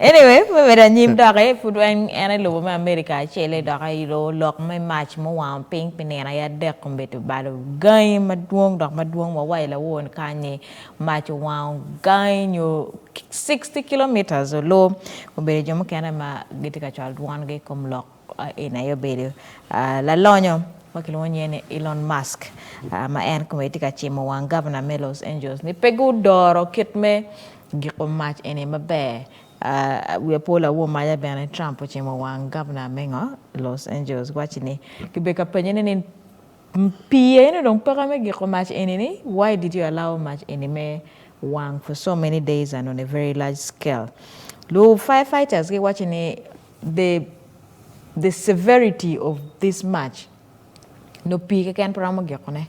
Anyway, we were nyim dare food when and lo ma America chele dare lo lok my match mo wan pink pinena ya de kombeto balo gai madwong dok madwong wa wai la won kanye match wan gai yo 60 kilometers lo ko be jomo kana ma gitika chal wan ge kom lok ina yo be la lonyo wakilo nyene Elon Musk ma en ko gitika chimo wan governor Los Angeles ni pegu doro kitme giko match ene mabe we pola wo maya bana Trump chimo wang governor mengo Los Angeles watching kibeka penyene ni pie no don parame giko match ene ni why did you allow match ene me wang for so many days and on a very large scale lo firefighters get watching the severity of this match no pie kan paramo giko ne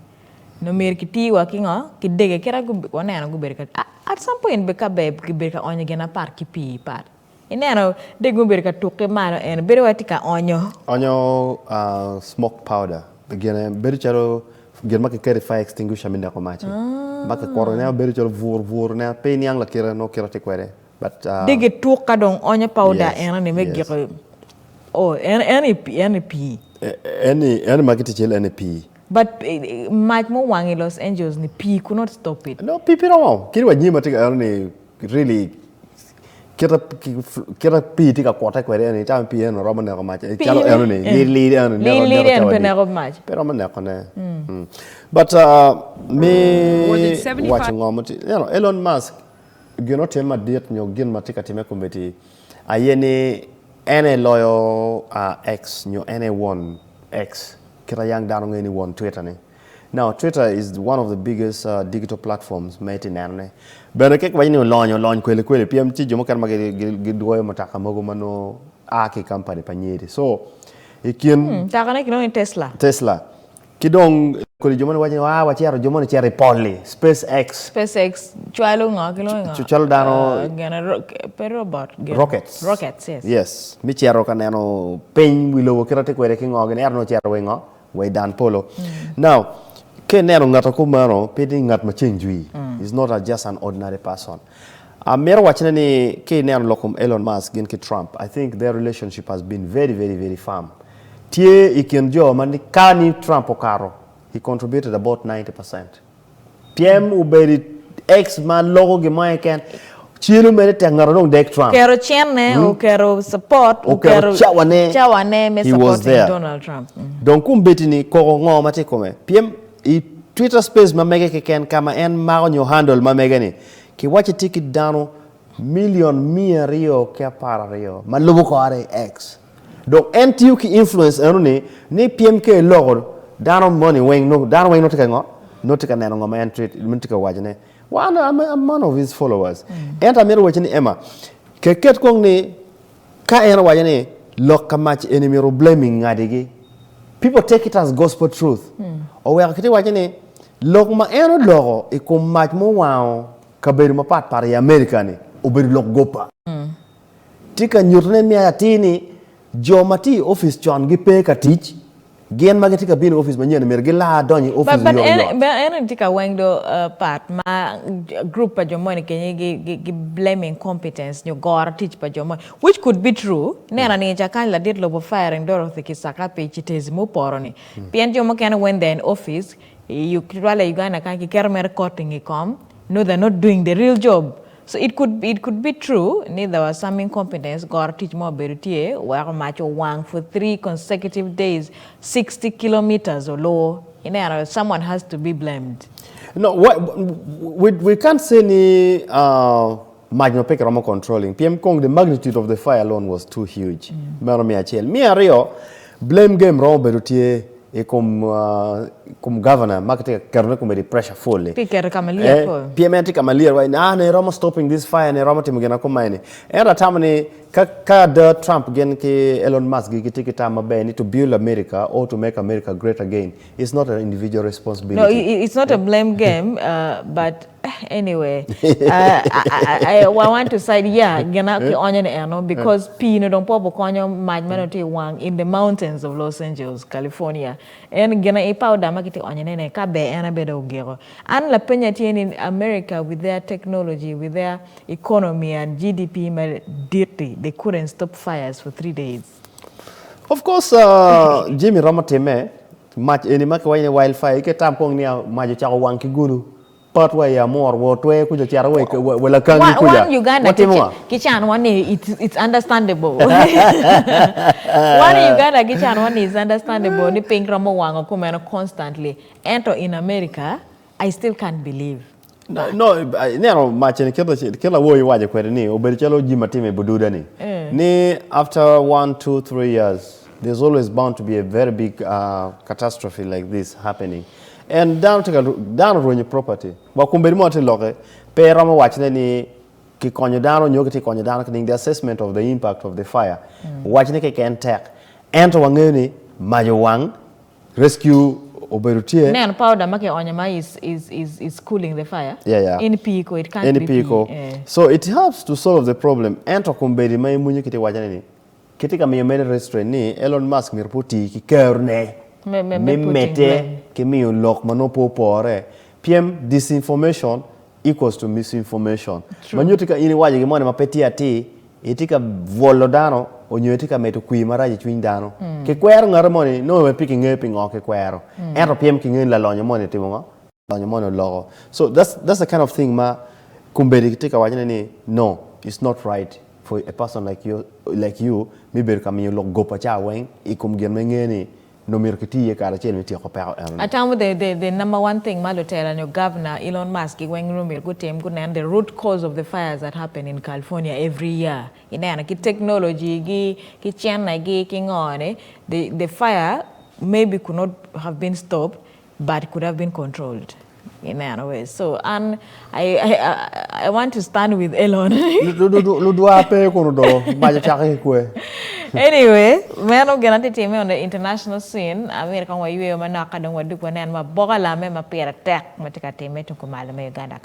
no mer kiti wakinga kidege kera wana na guberka at some point beka be kiberka onyo gena par kipi par ineno de guberka toke mano en bere watika onyo smoke powder gena bere charo gen make carry fire extinguisher minda ko machi make corona bere charo vur na pe nyang la kera no kera te kwere but dege toka dong onyo powder en ne me giko oh any market chel NP. But much more wang in Los Angeles, ni P could not stop it. No, people don't. Kiri wajima tika ni really kira P tika quarter kwere ni time P no roman na match. Chalo ero ni lead ero match. Pero man na kone. But me watching ngomoti. You know, Elon Musk gino tema diet nyo gin matika time kumeti. Ayene ene loyal X nyo ene one X. Young down on Twitter. Now, Twitter is one of the biggest digital platforms made in Anne. But I can't launch kweli PMT Jomokan Magidway Mataka Mogomano Aki company Panyeri. So, it can Tesla. Kidong Kulijuman Wachero Jomon Cherry Polly, SpaceX, Chuchalo Dano Rockets, yes. Yes, Michero Canano, Piny Willow, Kirate Quaking organ, Erno Cherwingo, way down polo. Now, Kenero Ngatakumano, pitting at Machinjui, is not just an ordinary person. I'm watching any Kenyan locum Elon Musk and Trump. I think their relationship has been very, very, very firm. Tie ikinjo mani kani Trump okaro. He contributed about 90%. PM uberi X man logo gemai ken chilu mere tengaro dek Trump. Kero chene o kero support o kero chawane me supporting Donald Trump. Donc kumbeti ni koko ngo mate kome. PM I Twitter space mamege ke ken kama en maro nyo handle mamege ni. Ki wache ticket dano million mia rio ke para rio. Malubo ko are X. Donc NTU ki influence ni PMK logor dano money wing no dano wing no tika neno ngoma entry mintika wajane one I'm one of his followers and I'm watching Emma keket kong ni ka eno wajane lok kamach enemy blaming ngadigi people take it as gospel truth o we akiti wajane lok ma eno logo e ko match mo wow kaberi ma pat par ya americani oberi lok gopa tika nyurne mi atini Jomati office John Gipe ka teach gen magatika bin office manyen mergila donyi office but en tika wengdo part ma group pa jomoni kenye gi blaming competence nyo gor teach pa jomoni which could be true nena ni jakan la dit lobo firing Dorothy Kisaka pe chitezi mo poroni pien jomo kana when they in office you kwala Uganda kan ki kermer cutting ikom no they're not doing the real job. So it could be true. There was some incompetence. God teach more bertie. Where macho wang for 3 consecutive days, 60 kilometers or low. Someone has to be blamed. No, we can't say any magnopec controlling. PM Kong, the magnitude of the fire alone was too huge. Me Rio blame game wrong bertie. E come governor market karne come di pressure full picker kamalia PMT kamalia right now ne roma stopping this fire ne roma timugena kuma ni era tamani ka the Trump gen ke Elon Musk gi tikita mabe to build America or to make America great again. It's not an individual responsibility. No, it's not a blame game but Anyway, I want to say, yeah, gonna ke onion eno because pino don't pop konyo majmanote wang in the mountains of Los Angeles, California. And gonna a powder makiti onion ene kabe ena bedo gero. And la penya in America with their technology, with their economy and GDP dirty, they couldn't stop fires for 3 days. Of course, Jimmy Ramateme, much any wildfire, ke tampong niya majo chako wang ki Gulu. Part way more what way kuja chara way wala kangi kuja. One Uganda kichan one it's understandable. One Uganda kichan one is understandable. Ni pink ramo wango kumeno constantly. Enter in America, I still can't believe. No, much ni kila wo iwaje kwere ni oberichalo jimatime bududa ni. Ni after 1, 2, 3 years, there's always bound to be a very big catastrophe like this happening. And down on your property. Wakumberi mo ati loke pe ramo watchne ni ki konyo down on yogiti konyo down kining the assessment of the impact of the fire. Watchne ke can take. Ento wangeni majo wang rescue oberutie. Then powder make onyama is cooling the fire. Yeah. In pico it can't be pico. So it helps to solve the problem. Ento kumberi mai munyo kiti watchne ni. Kitika miyomele restaurant ni Elon Musk mirputi ki kerne. Mete kemi lock manopo pore PM disinformation equals to misinformation. Manyotika ini waje gimone mapeti ati itika volodano onyo itika meto kui maraji chwindano ke kwero ngaramoni no me picking ngeping o ke kwero ero PM kingen la lonyo mone timongo lonyo mone logo. So that's the kind of thing ma kumberi tika waje ni no, it's not right for a person like you mi ber kam you lock gopa cha weng ikum gemengeni. No Atamu the number one thing Malo tell and your governor Elon Musk and the root cause of the fires that happen in California every year. In technology the fire maybe could not have been stopped but could have been controlled in another way. So and I want to stand with Elon. Anyway, meno ganati teme on the international scene. America wa yue manaka dong waduk wanen ma boga lame ma pera tek matika teme tukumala me Uganda.